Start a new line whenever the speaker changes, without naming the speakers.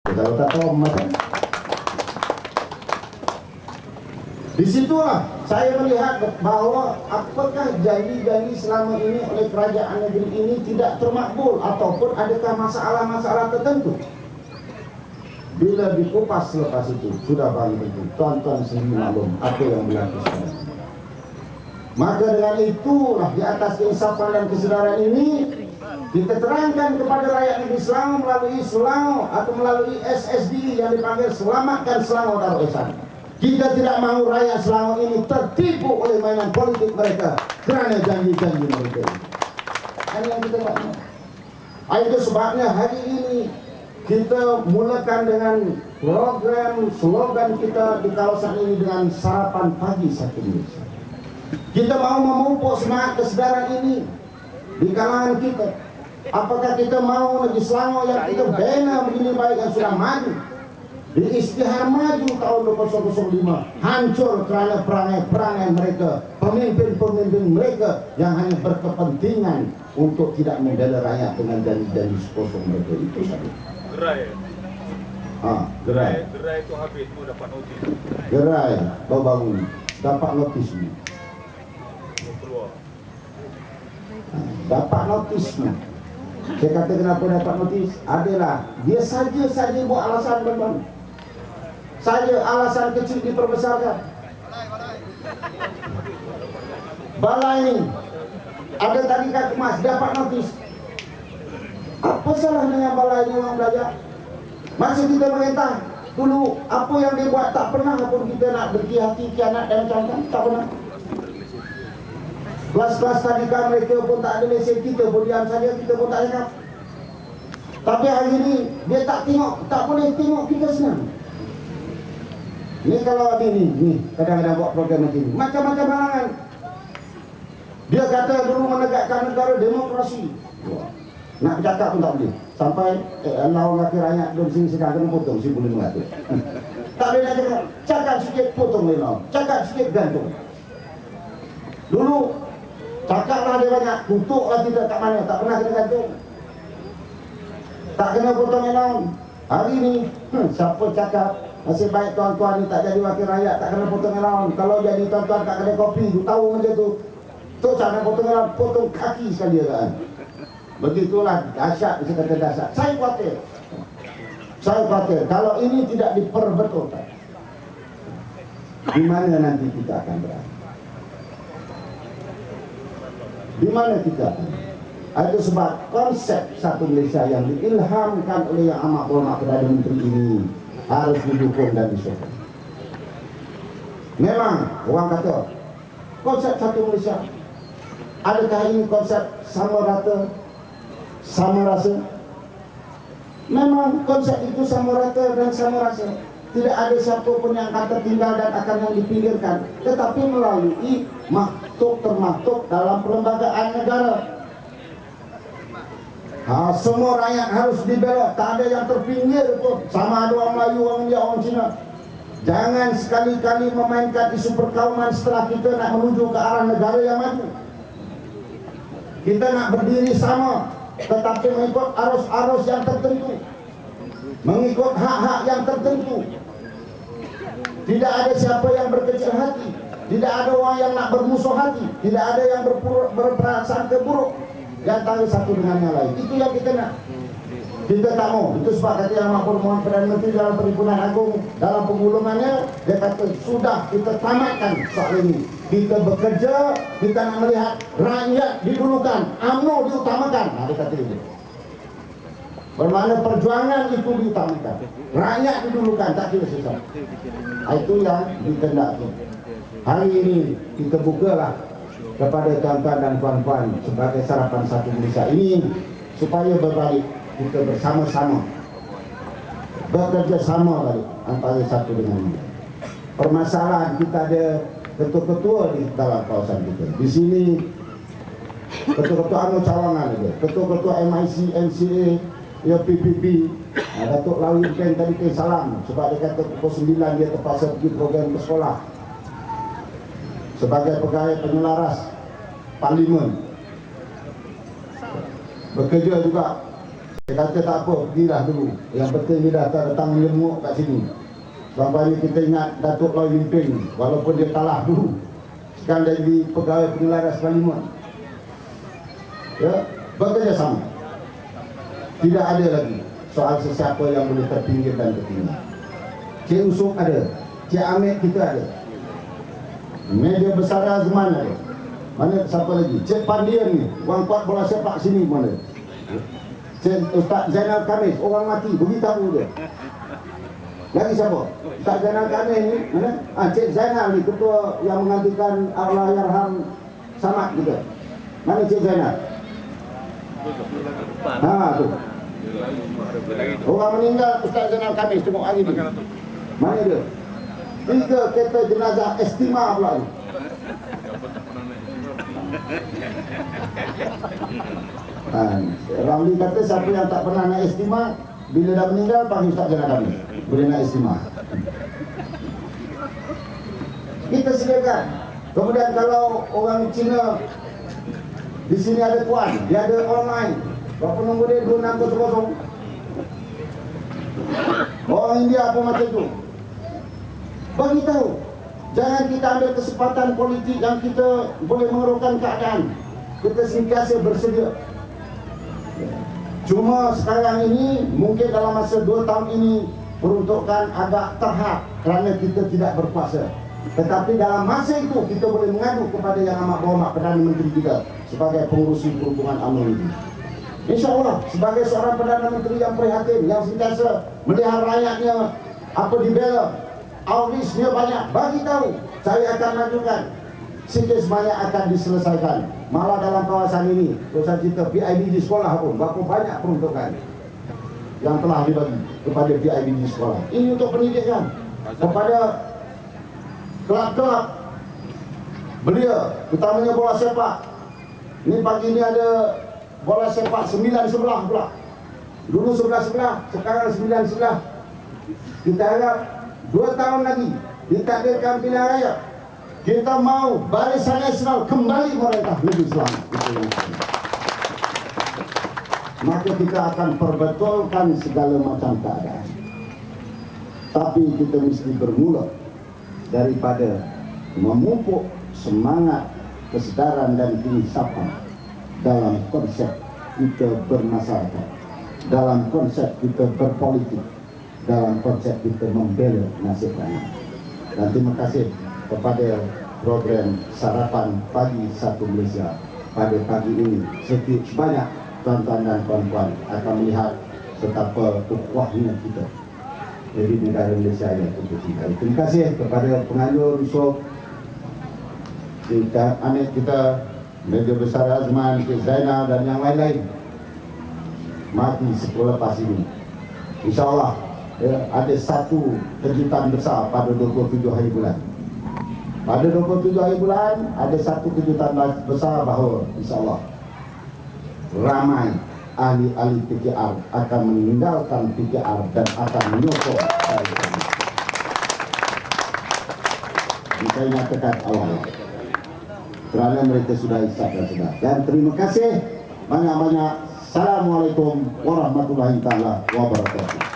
Kalau tak tahu macam di situlah saya melihat bahawa apakah janji-janji selama ini oleh kerajaan negeri ini tidak termakbul ataupun adakah masalah-masalah tertentu. Bila dikupas selepas itu sudah bagi itu tuan-tuan sendiri maklum apa yang berlaku sekarang. Maka dengan itulah di atas keinsafan dan kesedaran ini kita terangkan kepada rakyat negeri Selangor melalui Selangor atau melalui SSD yang dipanggil Selamatkan Selangor Darul Ihsan. Kita tidak mahu rakyat Selangor ini tertipu oleh mainan politik mereka kerana janji-janji mereka. Ini yang kita tak mahu. Itu sebabnya hari ini kita mulakan dengan program slogan kita di kawasan ini dengan sarapan pagi satu Indonesia. Kita mahu memupuk semangat kesedaran ini di kalangan kita. Apakah kita mahu negeri Selangor yang kita bina begini baik yang sudah maju, di Isytihar Maju tahun 2005 hancur kerana perangai-perangai mereka, pemimpin-pemimpin mereka yang hanya berkepentingan untuk tidak membela rakyat dengan janji-janji sekosong mereka. Itu saja.
Gerai. Gerai itu habis, itu dapat notis.
Gerai baru-baru dapat notis ni. Dapat notis ni. Saya kata kenapa dapat notis? Adalah dia saja buat alasan berbang. Saja alasan kecil diperbesarkan. Balai ni ada tadika kemas dapat notis. Apa salah dengan balai ni orang belajar? Masa kita merintah dulu apa yang dia buat tak pernah pun kita nak berhati kianat dan macam-macam, tak pernah. Kelas-kelas tadika mereka pun tak ada lesen, kita pun diam saja, kita pun tak cakap. Tapi hari ini dia tak tengok, tak boleh tengok kita senang. Ni kalau ni kadang-kadang buat program macam ni, macam-macam halangan. Dia kata dulu menegakkan negara demokrasi. Nak bercakap pun tak boleh. Sampai Allah laki rakyat di sini sedang kena potong si boleh mengatur. Tak boleh nak cakap. Cakap sikit potong lelah. Cakap sikit gantung. Dulu cakaplah dia banyak, kutuklah kita kat mana, tak pernah kena gantung. Tak kena potong lelah. Hari ni siapa cakap nasib baik tuan-tuan ni tak jadi wakil rakyat, tak kena potong lelah. Kalau jadi tuan-tuan kat kedai kopi tu tahu macam tu. Tu cara potong lelah, potong kaki sekali kan. Begitulah dahsyat, bisa kata dahsyat. Saya khawatir kalau ini tidak diperbetulkan, di mana nanti kita akan berada? Di mana kita akan? Itu sebab konsep satu Malaysia yang diilhamkan oleh Yang Amat Berhormat Perdana Menteri ini harus didukung dan disokong. Memang orang kata konsep satu Malaysia, adakah ini konsep sama rata, sama rasa? Memang konsep itu sama rata dan sama rasa. Tidak ada siapa pun yang akan tertinggal dan akan yang dipinggirkan, tetapi melalui termaktub dalam perlembagaan negara. Semua rakyat harus dibela, tak ada yang terpinggir pun. Sama ada orang Melayu, orang India, orang Cina. Jangan sekali-kali memainkan isu perkauman setelah kita nak menuju ke arah negara yang maju. Kita nak berdiri sama, tetapi mengikut arus-arus yang tertentu, mengikut hak-hak yang tertentu. Tidak ada siapa yang berkecil hati, tidak ada orang yang nak bermusuh hati, tidak ada yang berprasangka buruk di antara satu dengan yang lain. Itu yang kita nak. Kita tak mau. Itu sebab kata Yang Amat Berhormat Perdana Menteri dalam Perhimpunan Agung, dalam pengulumannya, dia kata sudah kita tamatkan soal ini. Kita bekerja, kita nak melihat rakyat didulukan, UMNO diutamakan. Dia kata itu. Bermakna perjuangan itu diutamakan, rakyat didulukan, tak kira sesat. Itu yang ditendaki. Hari ini kita bukalah kepada tuan-tuan dan puan-puan sebagai sarapan satu Malaysia ini supaya berbalik, kita bersama-sama bekerja sama balik antara satu dengan lain. Permasalahan kita ada ketua-ketua di dalam kawasan kita. Di sini ketua-ketua anu cawangan ada, ketua-ketua MIC, MCA, ya PPP. Datuk Lawi Ken tadi ke salam sebab dia kata pukul 9 dia terpaksa pergi program ke sekolah sebagai pegawai penyelaras Parlimen. Bekerja juga Dia kata tak apa, pergilah dulu. Yang penting dia datang menyemuk kat sini. Sampai ni kita ingat Datuk Loy Yun Ping, walaupun dia kalah dulu, sekarang dia jadi pegawai penyelaras parlimen. Ya, bekerjasama. Tidak ada lagi soal sesiapa yang boleh terpinggir dan tertinggal. Cik Usop ada, Cik Amit kita ada, media besar Azman ada. Mana siapa lagi? Cik Pandian ni, orang kuat bola sepak sini mana? Cik Ustaz Zainal Khamis, orang mati, beritahu dia. Lagi siapa? Ustaz Zainal Khamis ni, mana? Cik Zainal ni, ketua yang menggantikan Allahyarham Samad kita. Mana Cik Zainal? Tu. Orang meninggal Ustaz Zainal Khamis, tengok hari ni. Mana dia? 3 kereta jenazah estima pula ni. Ramli kata siapa yang tak pernah naik estima, bila dah meninggal panggil Ustaz Zainal Khamis, boleh naik estima. Kita sediakan. Kemudian kalau orang Cina di sini ada tuan, dia ada online. Berapa nombor dia? 2600. Orang India pun macam tu. Bagi tahu, jangan kita ambil kesempatan politik yang kita boleh mengerukan keadaan. Kita sentiasa bersedia. Cuma sekarang ini, mungkin dalam masa 2 tahun ini peruntukan agak terhad kerana kita tidak berkuasa. Tetapi dalam masa itu kita boleh mengadu kepada Yang Amat Berhormat Perdana Menteri kita sebagai pengurusi perhubungan UMNO ini. InsyaAllah sebagai seorang Perdana Menteri yang prihatin, yang sentiasa melihat rakyatnya apa dibela, outreach-nya banyak, bagi tahu saya akan majukan. Sikit sebanyak akan diselesaikan. Malah dalam kawasan ini, kawasan kita PIBG sekolah pun berapa banyak peruntukan yang telah dibagi kepada PIBG sekolah. Ini untuk pendidikan kepada kelab-kelab belia, utamanya bola sepak. Ini pagi ini ada bola sepak 9-11 pula. Dulu 11-11, sekarang 9-11. Kita harap 2 tahun lagi ditakdirkan pilihan raya, kita mau Barisan Nasional kembali merintah negeri selamat. Maka kita akan perbetulkan segala macam keadaan. Tapi kita mesti bermula daripada memupuk semangat kesedaran dan keinsapan dalam konsep kita bermasyarakat, dalam konsep kita berpolitik, dalam konsep kita membela nasib rakyat. Dan terima kasih kepada program Sarapan Pagi Satu Malaysia pada pagi ini. Sebanyak tuan-tuan dan puan-puan akan melihat betapa ukhuwahnya kita jadi negara Malaysia yang kita. Terima kasih kepada penganjur Yusof, kita Amit kita, media besar Azman, Cik Zainal dan yang lain-lain. Mati sekolah lepas ini. InsyaAllah ada satu kejutan besar pada 27 hari bulan. Pada 27 hari bulan ada satu kejutan besar bahawa insyaAllah ramai ahli-ahli PKR akan meninggalkan PKR dan akan menyokong saya nyatakan awal kerana mereka sudah isap dan sedar. Dan terima kasih banyak-banyak. Assalamualaikum warahmatullahi taala wabarakatuh.